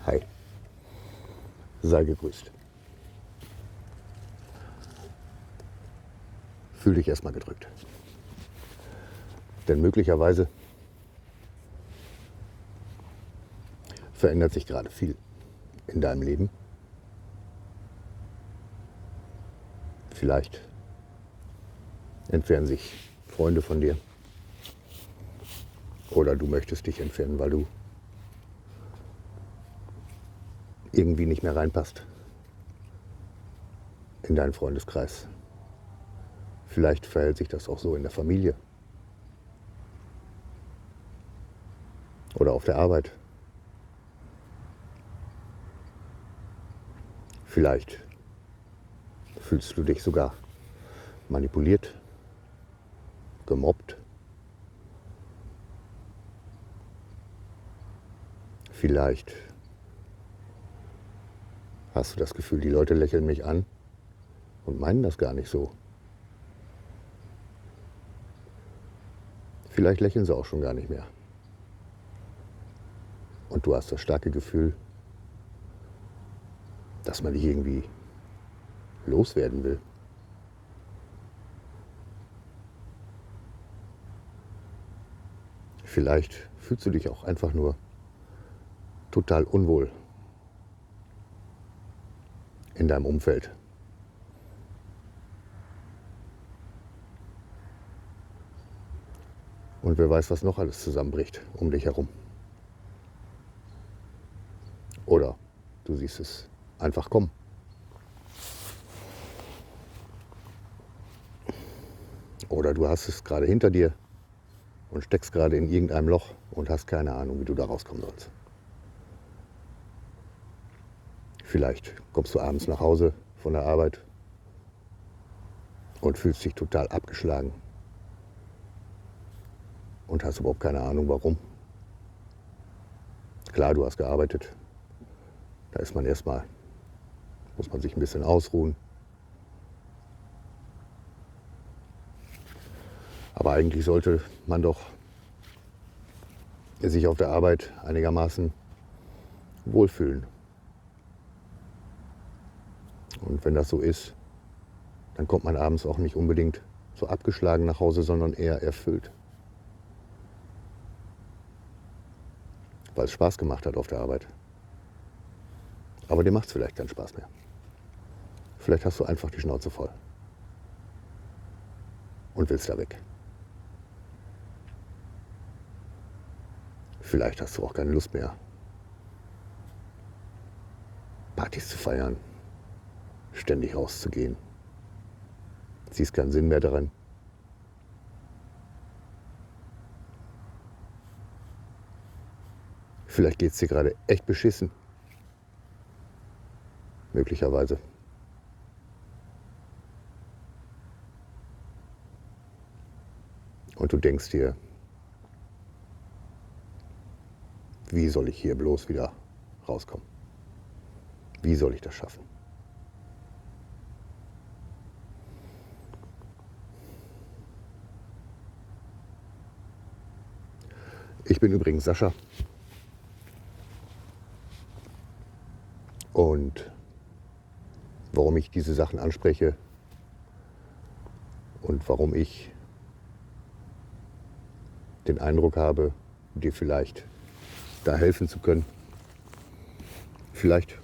Hi, sei gegrüßt. Fühl dich erstmal gedrückt. Denn möglicherweise verändert sich gerade viel in deinem Leben. Vielleicht entfernen sich Freunde von dir. Oder du möchtest dich entfernen, weil du irgendwie nicht mehr reinpasst in deinen Freundeskreis. Vielleicht verhält sich das auch so in der Familie oder auf der Arbeit. Vielleicht fühlst du dich sogar manipuliert, gemobbt. Vielleicht hast du das Gefühl, die Leute lächeln mich an und meinen das gar nicht so. Vielleicht lächeln sie auch schon gar nicht mehr. Und du hast das starke Gefühl, dass man dich irgendwie loswerden will. Vielleicht fühlst du dich auch einfach nur total unwohl in deinem Umfeld. Und wer weiß, was noch alles zusammenbricht um dich herum. Oder du siehst es einfach kommen. Oder du hast es gerade hinter dir und steckst gerade in irgendeinem Loch und hast keine Ahnung, wie du da rauskommen sollst. Vielleicht kommst du abends nach Hause von der Arbeit und fühlst dich total abgeschlagen und hast überhaupt keine Ahnung, warum. Klar, du hast gearbeitet. Da ist man erstmal, muss man sich ein bisschen ausruhen. Aber eigentlich sollte man doch sich auf der Arbeit einigermaßen wohlfühlen. Und wenn das so ist, dann kommt man abends auch nicht unbedingt so abgeschlagen nach Hause, sondern eher erfüllt. Weil es Spaß gemacht hat auf der Arbeit. Aber dir macht es vielleicht keinen Spaß mehr. Vielleicht hast du einfach die Schnauze voll und willst da weg. Vielleicht hast du auch keine Lust mehr, Partys zu feiern, ständig rauszugehen. Siehst keinen Sinn mehr daran. Vielleicht geht es dir gerade echt beschissen. Möglicherweise. Und du denkst dir, wie soll ich hier bloß wieder rauskommen? Wie soll ich das schaffen? Ich bin übrigens Sascha. Und warum ich diese Sachen anspreche und warum ich den Eindruck habe, dir vielleicht da helfen zu können. Vielleicht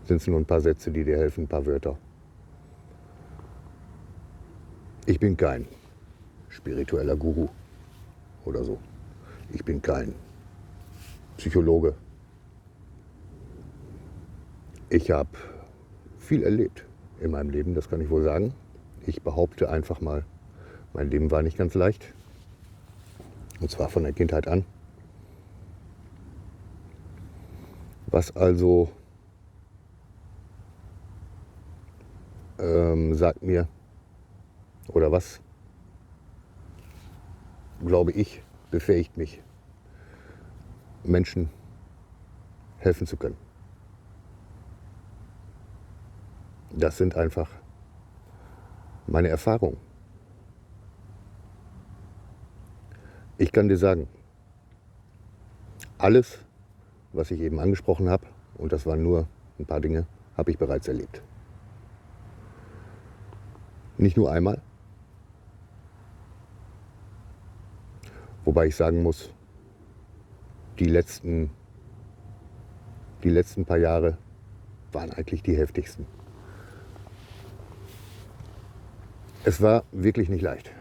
sind es nur ein paar Sätze, die dir helfen, ein paar Wörter. Ich bin kein spiritueller Guru oder so. Ich bin kein Psychologe. Ich habe viel erlebt in meinem Leben, das kann ich wohl sagen. Ich behaupte einfach mal, mein Leben war nicht ganz leicht. Und zwar von der Kindheit an. Was also sagt mir, oder was, glaube ich, befähigt mich, Menschen helfen zu können. Das sind einfach meine Erfahrungen. Ich kann dir sagen, alles, was ich eben angesprochen habe, und das waren nur ein paar Dinge, habe ich bereits erlebt. Nicht nur einmal. Wobei ich sagen muss, die letzten paar Jahre waren eigentlich die heftigsten. Es war wirklich nicht leicht.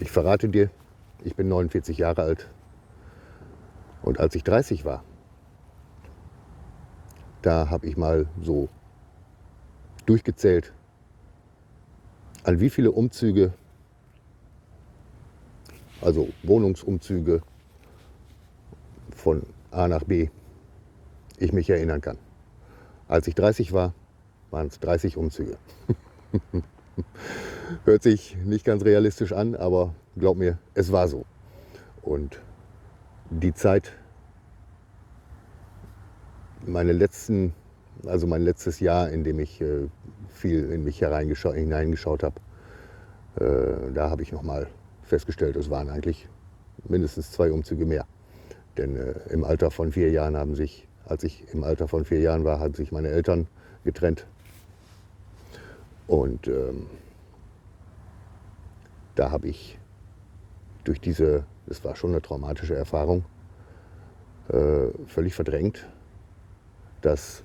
Ich verrate dir, ich bin 49 Jahre alt und als ich 30 war, da habe ich mal so durchgezählt, an wie viele Umzüge, also Wohnungsumzüge von A nach B, ich mich erinnern kann. Als ich 30 war, waren es 30 Umzüge. Hört sich nicht ganz realistisch an, aber glaub mir, es war so. Und die Zeit, mein letztes Jahr, in dem ich viel in mich hineingeschaut habe, da habe ich nochmal festgestellt, es waren eigentlich mindestens 2 Umzüge mehr. Denn im Alter von 4 Jahren als ich im Alter von 4 Jahren war, haben sich meine Eltern getrennt. Und da habe ich durch das war schon eine traumatische Erfahrung, völlig verdrängt, dass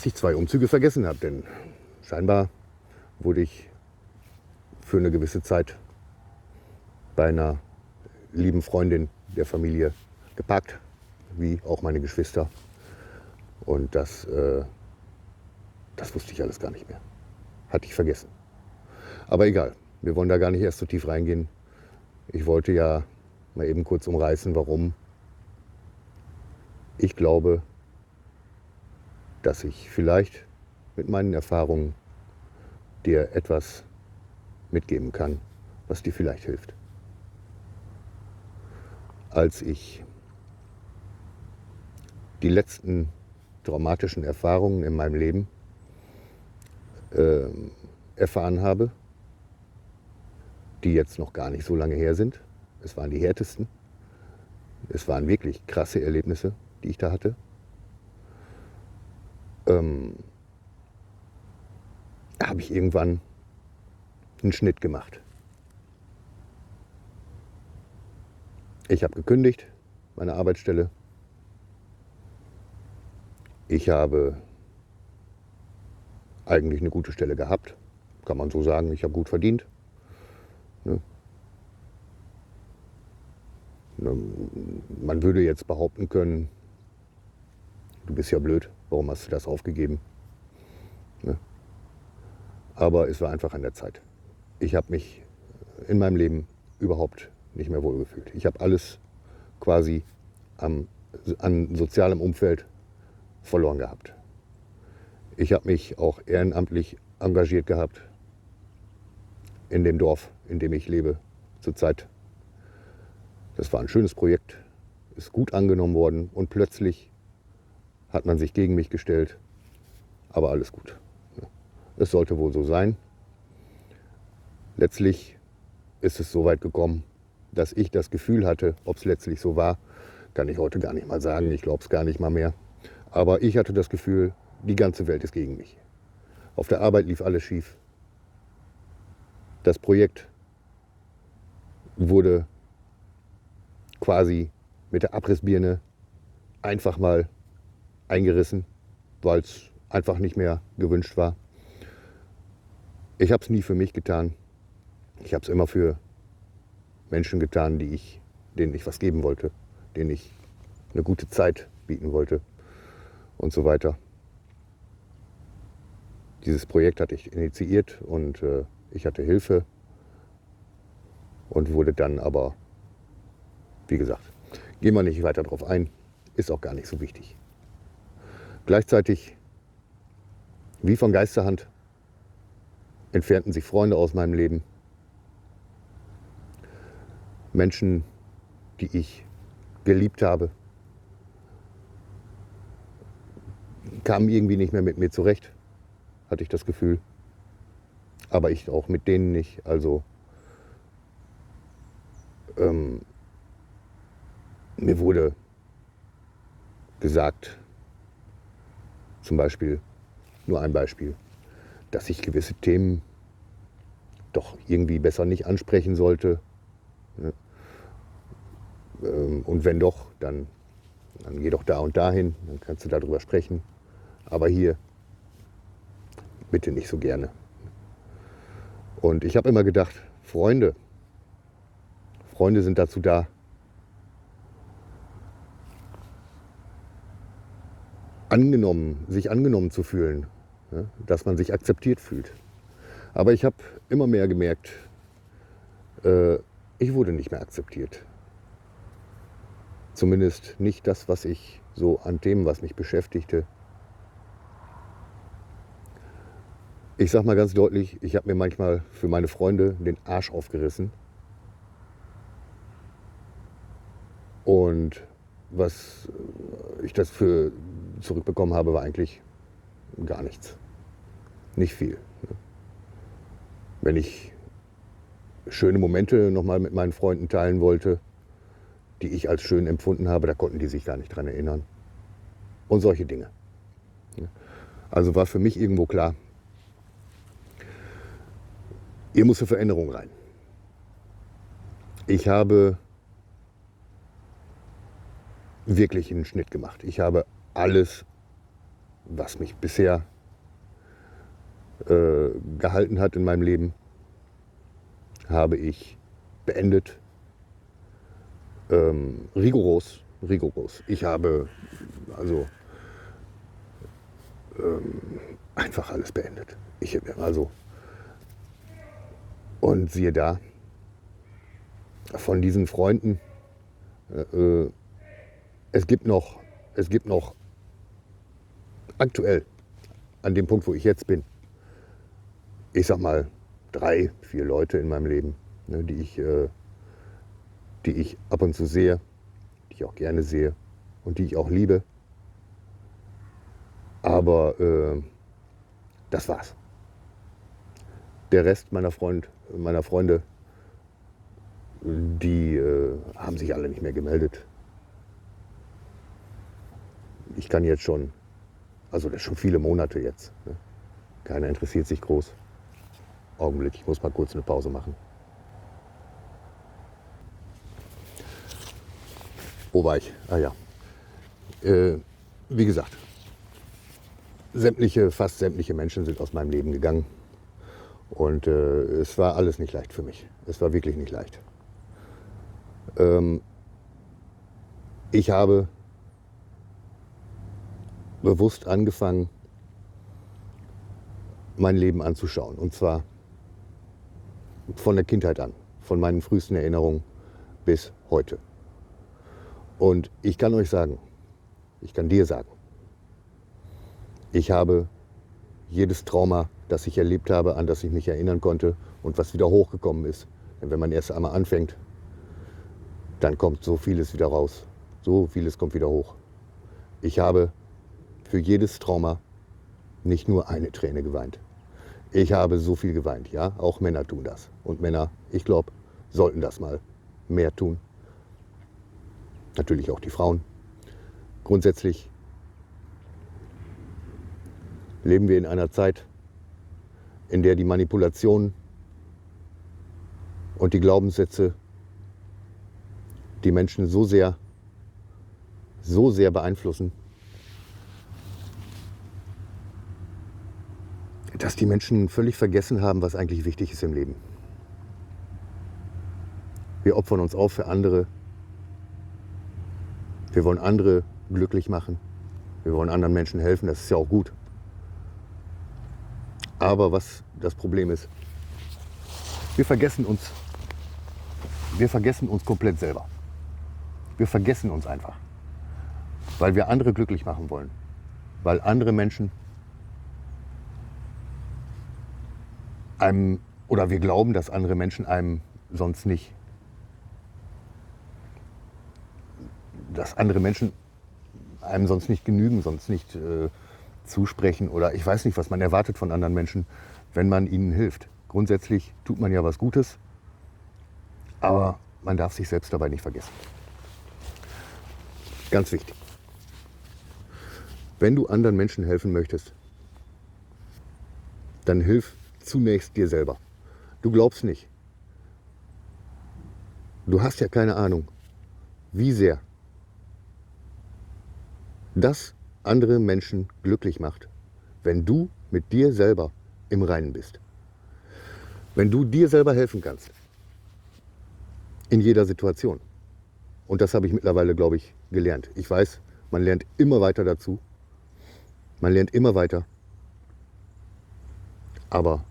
ich 2 Umzüge vergessen habe. Denn scheinbar wurde ich für eine gewisse Zeit bei einer lieben Freundin der Familie geparkt, wie auch meine Geschwister. Und das wusste ich alles gar nicht mehr. Hatte ich vergessen. Aber egal, wir wollen da gar nicht erst so tief reingehen. Ich wollte ja mal eben kurz umreißen, warum ich glaube, dass ich vielleicht mit meinen Erfahrungen dir etwas mitgeben kann, was dir vielleicht hilft. Als ich die letzten traumatischen Erfahrungen in meinem Leben erfahren habe, die jetzt noch gar nicht so lange her sind, es waren die härtesten, es waren wirklich krasse Erlebnisse, die ich da hatte, habe ich irgendwann einen Schnitt gemacht. Ich habe gekündigt, meine Arbeitsstelle. Ich habe eigentlich eine gute Stelle gehabt, kann man so sagen. Ich habe gut verdient. Ne? Man würde jetzt behaupten können, du bist ja blöd, warum hast du das aufgegeben? Ne? Aber es war einfach an der Zeit. Ich habe mich in meinem Leben überhaupt nicht mehr wohlgefühlt. Ich habe alles quasi an sozialem Umfeld verloren gehabt. Ich habe mich auch ehrenamtlich engagiert gehabt in dem Dorf, in dem ich lebe zurzeit. Das war ein schönes Projekt, ist gut angenommen worden und plötzlich hat man sich gegen mich gestellt. Aber alles gut. Es sollte wohl so sein. Letztlich ist es so weit gekommen, dass ich das Gefühl hatte, ob es letztlich so war, kann ich heute gar nicht mal sagen. Ich glaube es gar nicht mal mehr. Aber ich hatte das Gefühl, die ganze Welt ist gegen mich. Auf der Arbeit lief alles schief. Das Projekt wurde quasi mit der Abrissbirne einfach mal eingerissen, weil es einfach nicht mehr gewünscht war. Ich habe es nie für mich getan. Ich habe es immer für Menschen getan, denen ich was geben wollte, denen ich eine gute Zeit bieten wollte und so weiter. Dieses Projekt hatte ich initiiert und ich hatte Hilfe und wurde dann aber, wie gesagt, gehen wir nicht weiter drauf ein, ist auch gar nicht so wichtig. Gleichzeitig, wie von Geisterhand, entfernten sich Freunde aus meinem Leben. Menschen, die ich geliebt habe, kamen irgendwie nicht mehr mit mir zurecht, hatte ich das Gefühl. Aber ich auch mit denen nicht. Also Mir wurde gesagt, zum Beispiel, nur ein Beispiel, dass ich gewisse Themen doch irgendwie besser nicht ansprechen sollte. Ne? Und wenn doch, dann geh doch da und dahin, dann kannst du darüber sprechen. Aber hier bitte nicht so gerne. Und ich habe immer gedacht, Freunde sind dazu da, sich angenommen zu fühlen, ja, dass man sich akzeptiert fühlt. Aber ich habe immer mehr gemerkt, ich wurde nicht mehr akzeptiert. Zumindest nicht das, was ich so an Themen, was mich beschäftigte. Ich sage mal ganz deutlich, ich habe mir manchmal für meine Freunde den Arsch aufgerissen. Und was ich dafür zurückbekommen habe, war eigentlich gar nichts. Nicht viel. Wenn ich schöne Momente nochmal mit meinen Freunden teilen wollte, die ich als schön empfunden habe, da konnten die sich gar nicht dran erinnern. Und solche Dinge. Also war für mich irgendwo klar, hier muss eine Veränderung rein. Ich habe wirklich einen Schnitt gemacht. Ich habe alles, was mich bisher gehalten hat in meinem Leben, habe ich beendet. Rigoros. Ich habe also einfach alles beendet. Und siehe da, von diesen Freunden, es gibt noch aktuell, an dem Punkt, wo ich jetzt bin, ich sag mal 3, 4 Leute in meinem Leben, ne, die ich ab und zu sehe, die ich auch gerne sehe und die ich auch liebe. Aber das war's. Der Rest meiner Freunde, die haben sich alle nicht mehr gemeldet. Ich kann jetzt schon, also das ist schon viele Monate jetzt. Ne? Keiner interessiert sich groß. Augenblick, ich muss mal kurz eine Pause machen. Wo war ich? Ah ja. Wie gesagt, fast sämtliche Menschen sind aus meinem Leben gegangen. Und es war alles nicht leicht für mich. Es war wirklich nicht leicht. Ich habe bewusst angefangen, mein Leben anzuschauen. Und zwar von der Kindheit an, von meinen frühesten Erinnerungen bis heute. Und ich kann euch sagen, ich kann dir sagen, ich habe jedes Trauma, das ich erlebt habe, an das ich mich erinnern konnte und was wieder hochgekommen ist. Denn wenn man erst einmal anfängt, dann kommt so vieles wieder raus. So vieles kommt wieder hoch. Ich habe für jedes Trauma nicht nur eine Träne geweint. Ich habe so viel geweint, ja, auch Männer tun das. Und Männer, ich glaube, sollten das mal mehr tun. Natürlich auch die Frauen. Grundsätzlich leben wir in einer Zeit, in der die Manipulationen und die Glaubenssätze die Menschen so sehr beeinflussen, dass die Menschen völlig vergessen haben, was eigentlich wichtig ist im Leben. Wir opfern uns auf für andere. Wir wollen andere glücklich machen. Wir wollen anderen Menschen helfen, das ist ja auch gut. Aber was das Problem ist, wir vergessen uns komplett selber. Wir vergessen uns einfach, weil wir andere glücklich machen wollen, weil andere Menschen oder wir glauben, dass andere Menschen einem sonst nicht, genügen, sonst nicht zusprechen oder ich weiß nicht, was man erwartet von anderen Menschen, wenn man ihnen hilft. Grundsätzlich tut man ja was Gutes, aber man darf sich selbst dabei nicht vergessen. Ganz wichtig. Wenn du anderen Menschen helfen möchtest, dann hilf zunächst dir selber. Du glaubst nicht. Du hast ja keine Ahnung, wie sehr das andere Menschen glücklich macht, wenn du mit dir selber im Reinen bist. Wenn du dir selber helfen kannst. In jeder Situation. Und das habe ich mittlerweile, glaube ich, gelernt. Ich weiß, man lernt immer weiter dazu. Man lernt immer weiter. Aber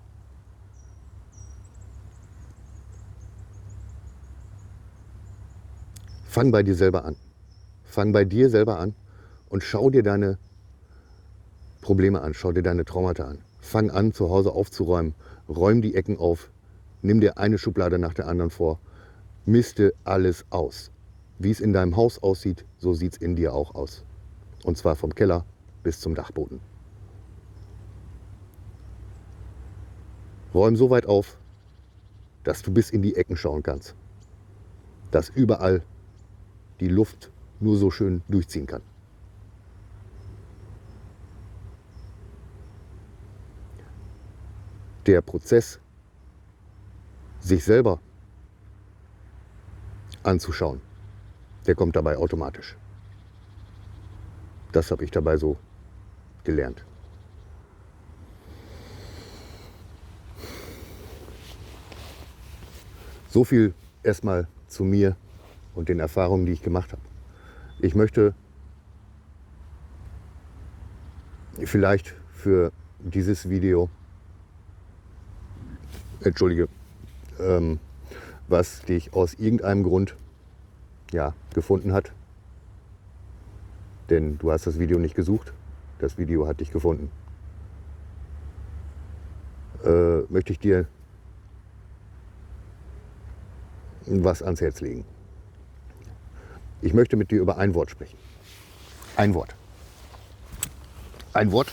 fang bei dir selber an. Fang bei dir selber an und schau dir deine Probleme an, schau dir deine Traumata an. Fang an, zu Hause aufzuräumen. Räum die Ecken auf. Nimm dir eine Schublade nach der anderen vor. Miste alles aus. Wie es in deinem Haus aussieht, so sieht es in dir auch aus. Und zwar vom Keller bis zum Dachboden. Räum so weit auf, dass du bis in die Ecken schauen kannst. Dass überall die Luft nur so schön durchziehen kann. Der Prozess, sich selber anzuschauen, der kommt dabei automatisch. Das habe ich dabei so gelernt. So viel erstmal zu mir und den Erfahrungen, die ich gemacht habe. Ich möchte vielleicht für dieses Video, was dich aus irgendeinem Grund gefunden hat, denn du hast das Video nicht gesucht, das Video hat dich gefunden, möchte ich dir was ans Herz legen. Ich möchte mit dir über ein Wort sprechen. Ein Wort. Ein Wort,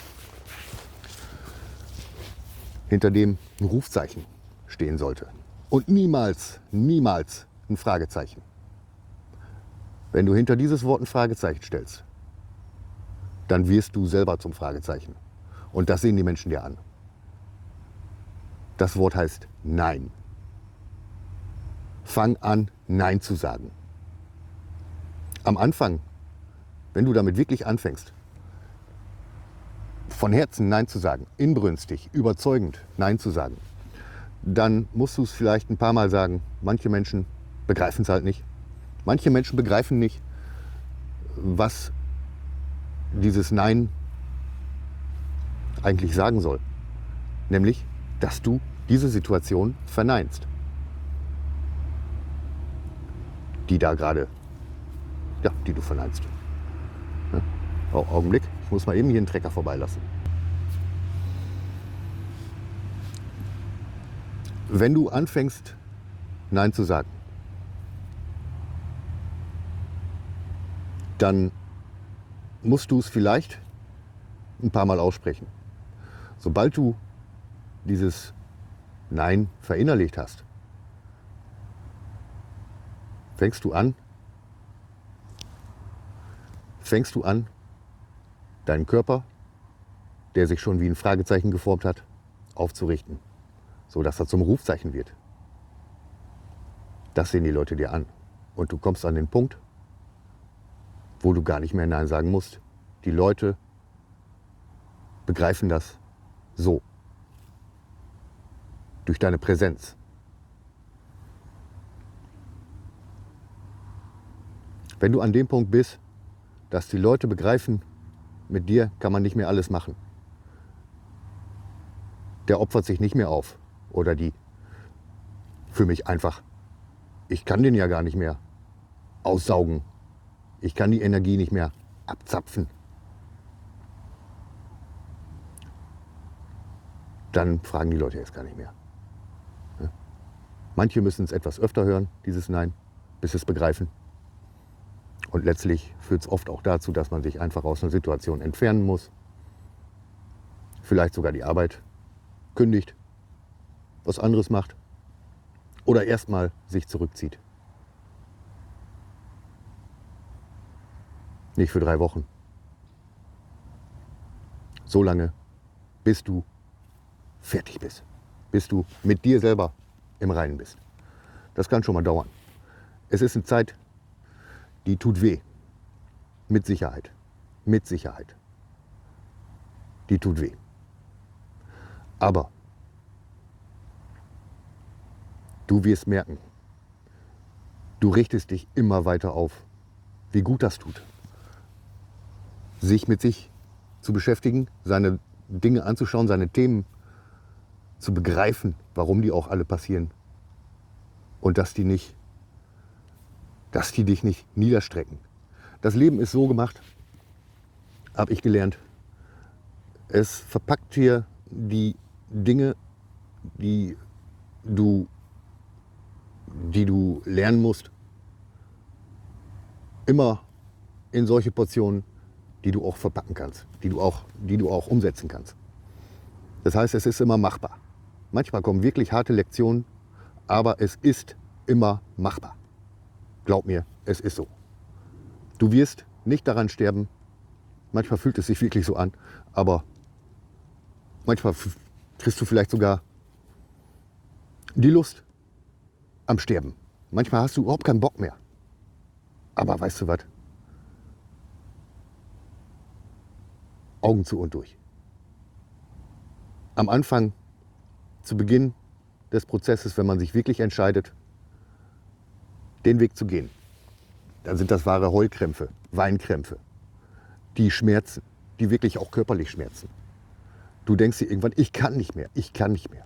hinter dem ein Rufzeichen stehen sollte. Und niemals, niemals ein Fragezeichen. Wenn du hinter dieses Wort ein Fragezeichen stellst, dann wirst du selber zum Fragezeichen. Und das sehen die Menschen dir an. Das Wort heißt Nein. Fang an, Nein zu sagen. Am Anfang, wenn du damit wirklich anfängst, von Herzen Nein zu sagen, inbrünstig, überzeugend Nein zu sagen, dann musst du es vielleicht ein paar Mal sagen. Manche Menschen begreifen es halt nicht. Manche Menschen begreifen nicht, was dieses Nein eigentlich sagen soll. Nämlich, dass du diese Situation verneinst. Die da gerade, die du verneinst. Ja. Augenblick, ich muss mal eben hier einen Trecker vorbeilassen. Wenn du anfängst, Nein zu sagen, dann musst du es vielleicht ein paar Mal aussprechen. Sobald du dieses Nein verinnerlicht hast, fängst du an, deinen Körper, der sich schon wie ein Fragezeichen geformt hat, aufzurichten, sodass er zum Rufzeichen wird. Das sehen die Leute dir an. Und du kommst an den Punkt, wo du gar nicht mehr Nein sagen musst. Die Leute begreifen das so. Durch deine Präsenz. Wenn du an dem Punkt bist, dass die Leute begreifen, mit dir kann man nicht mehr alles machen. Der opfert sich nicht mehr auf. Oder die. Für mich einfach. Ich kann den ja gar nicht mehr aussaugen. Ich kann die Energie nicht mehr abzapfen. Dann fragen die Leute jetzt gar nicht mehr. Ja. Manche müssen es etwas öfter hören, dieses Nein, bis sie es begreifen. Und letztlich führt es oft auch dazu, dass man sich einfach aus einer Situation entfernen muss. Vielleicht sogar die Arbeit kündigt, was anderes macht oder erstmal sich zurückzieht. Nicht für 3 Wochen. So lange, bis du fertig bist. Bis du mit dir selber im Reinen bist. Das kann schon mal dauern. Es ist eine Zeit, die tut weh. Mit Sicherheit. Mit Sicherheit. Die tut weh. Aber du wirst merken, du richtest dich immer weiter auf, wie gut das tut. Sich mit sich zu beschäftigen, seine Dinge anzuschauen, seine Themen zu begreifen, warum die auch alle passieren. Und dass die dich nicht niederstrecken. Das Leben ist so gemacht, habe ich gelernt. Es verpackt dir die Dinge, die du lernen musst, immer in solche Portionen, die du auch verpacken kannst, die du auch umsetzen kannst. Das heißt, es ist immer machbar. Manchmal kommen wirklich harte Lektionen, aber es ist immer machbar. Glaub mir, es ist so. Du wirst nicht daran sterben. Manchmal fühlt es sich wirklich so an, aber manchmal kriegst du vielleicht sogar die Lust am Sterben. Manchmal hast du überhaupt keinen Bock mehr. Aber weißt du was? Augen zu und durch. Am Anfang, zu Beginn des Prozesses, wenn man sich wirklich entscheidet, den Weg zu gehen, dann sind das wahre Heulkrämpfe, Weinkrämpfe, die schmerzen, die wirklich auch körperlich schmerzen. Du denkst dir irgendwann, ich kann nicht mehr, ich kann nicht mehr.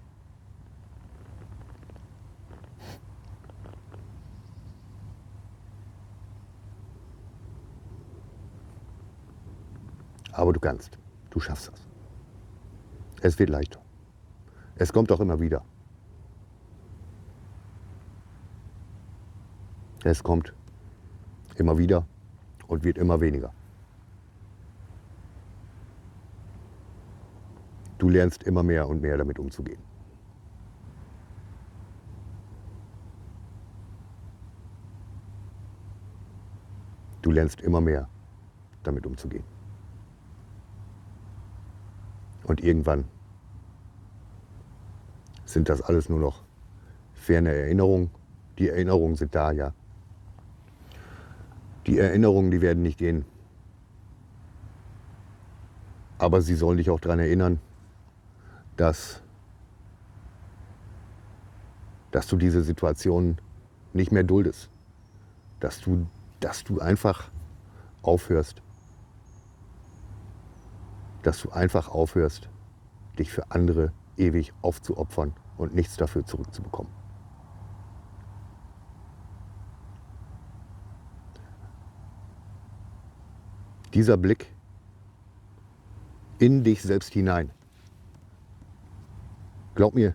Aber du kannst, du schaffst das. Es wird leichter. Es kommt auch immer wieder. Es kommt immer wieder und wird immer weniger. Du lernst immer mehr und mehr damit umzugehen. Du lernst immer mehr damit umzugehen. Und irgendwann sind das alles nur noch ferne Erinnerungen. Die Erinnerungen sind da, ja. Die Erinnerungen, die werden nicht gehen. Aber sie sollen dich auch daran erinnern, dass du diese Situation nicht mehr duldest. Dass du einfach aufhörst. Dass du einfach aufhörst, dich für andere ewig aufzuopfern und nichts dafür zurückzubekommen. Dieser Blick in dich selbst hinein, glaub mir,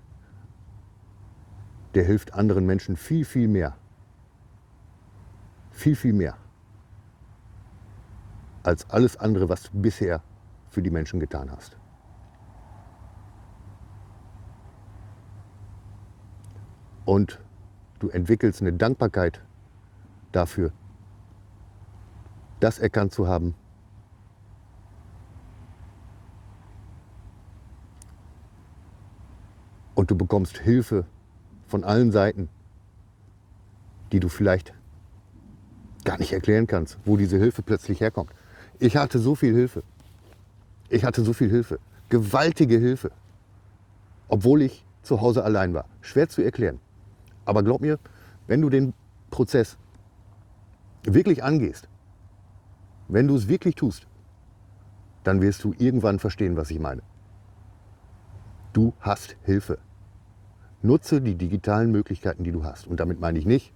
der hilft anderen Menschen viel, viel mehr. Viel, viel mehr. Als alles andere, was du bisher für die Menschen getan hast. Und du entwickelst eine Dankbarkeit dafür, das erkannt zu haben, und du bekommst Hilfe von allen Seiten, die du vielleicht gar nicht erklären kannst, wo diese Hilfe plötzlich herkommt. Ich hatte so viel Hilfe. Gewaltige Hilfe. Obwohl ich zu Hause allein war. Schwer zu erklären. Aber glaub mir, wenn du den Prozess wirklich angehst, wenn du es wirklich tust, dann wirst du irgendwann verstehen, was ich meine. Du hast Hilfe. Nutze die digitalen Möglichkeiten, die du hast. Und damit meine ich nicht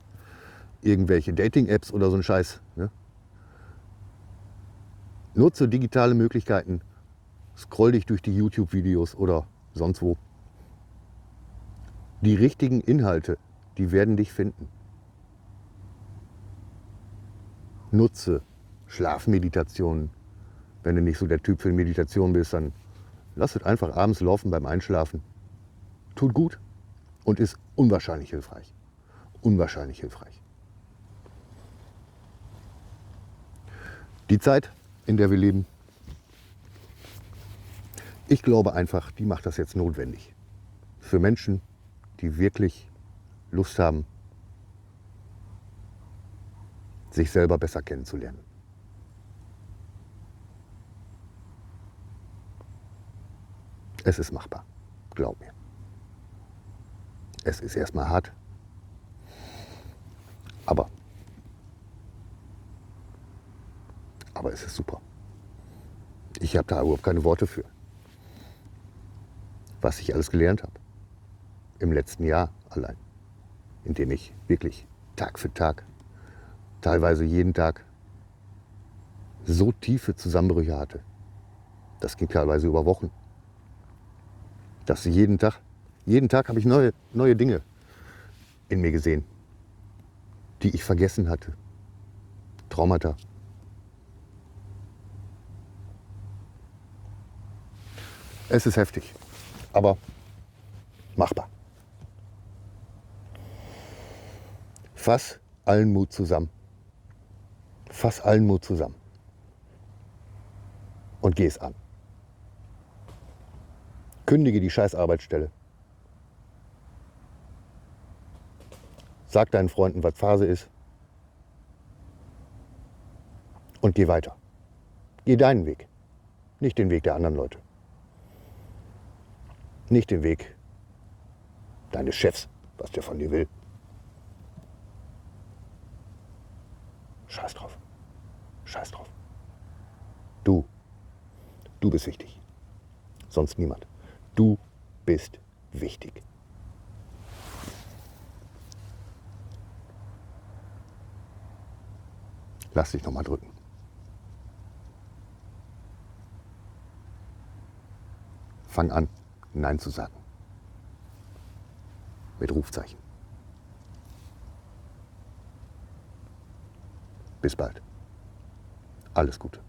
irgendwelche Dating-Apps oder so ein Scheiß. Ne? Nutze digitale Möglichkeiten. Scroll dich durch die YouTube-Videos oder sonst wo. Die richtigen Inhalte, die werden dich finden. Nutze Schlafmeditationen. Wenn du nicht so der Typ für Meditation bist, dann lass es einfach abends laufen beim Einschlafen. Tut gut und ist unwahrscheinlich hilfreich. Unwahrscheinlich hilfreich. Die Zeit, in der wir leben, ich glaube einfach, die macht das jetzt notwendig. Für Menschen, die wirklich Lust haben, sich selber besser kennenzulernen. Es ist machbar, glaub mir. Es ist erstmal hart, aber es ist super. Ich habe da überhaupt keine Worte für, was ich alles gelernt habe. Im letzten Jahr allein, in dem ich wirklich Tag für Tag, teilweise jeden Tag, so tiefe Zusammenbrüche hatte. Das ging teilweise über Wochen. Dass jeden Tag habe ich neue Dinge in mir gesehen, die ich vergessen hatte. Traumata. Es ist heftig, aber machbar. Fass allen Mut zusammen. Fass allen Mut zusammen. Und geh es an. Kündige die scheiß Arbeitsstelle. Sag deinen Freunden, was Phase ist. Und geh weiter. Geh deinen Weg. Nicht den Weg der anderen Leute. Nicht den Weg deines Chefs, was der von dir will. Scheiß drauf. Scheiß drauf. Du bist wichtig. Sonst niemand. Du bist wichtig. Lass dich nochmal drücken. Fang an, Nein zu sagen. Mit Rufzeichen. Bis bald. Alles Gute.